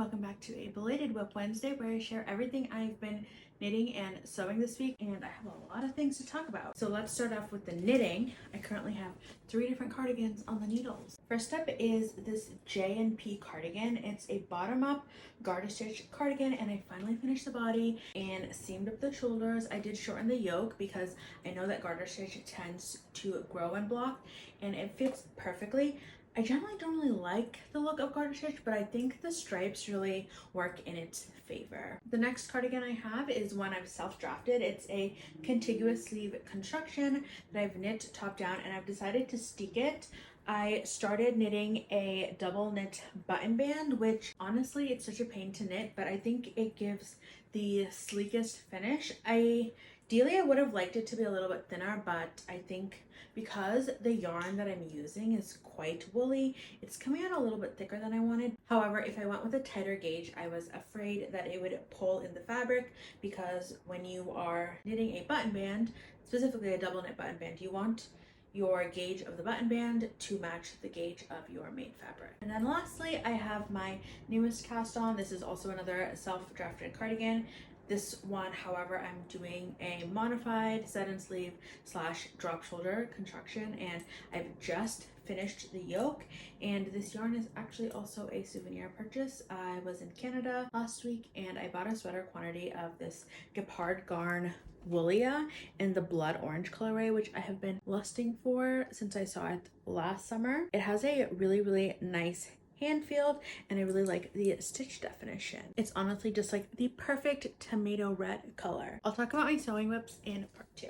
welcome back to a belated Whip Wednesday where I share everything I've been knitting and sewing this week, and I have a lot of things to talk about. So let's start off with the knitting. I currently have 3 different cardigans on the needles. First up is this J&P cardigan. It's a bottom-up garter stitch cardigan, and I finally finished the body and seamed up the shoulders. I did shorten the yoke because I know that garter stitch tends to grow and block, and it fits perfectly. I generally don't really like the look of garter stitch, but I think the stripes really work in its favor. The next cardigan I have is one I've self-drafted. It's a contiguous sleeve construction that I've knit top down, and I've decided to steek it. I started knitting a double knit button band, which honestly it's such a pain to knit, but I think it gives the sleekest finish. Ideally I would have liked it to be a little bit thinner, but I think because the yarn that I'm using is quite woolly, it's coming out a little bit thicker than I wanted. However, if I went with a tighter gauge, I was afraid that it would pull in the fabric, because when you are knitting a button band, specifically a double knit button band, you want your gauge of the button band to match the gauge of your main fabric. And then lastly, I have my newest cast on. This is also another self-drafted cardigan. This one, however, I'm doing a modified set-in sleeve / drop shoulder construction, and I've just finished the yoke. And this yarn is actually also a souvenir purchase. I was in Canada last week and I bought a sweater quantity of this Gepard Garn Woolia in the blood orange colorway, which I have been lusting for since I saw it last summer. It has a really nice hand feel, and I really like the stitch definition. It's honestly just like the perfect tomato red color. I'll talk about my sewing whips in part 2.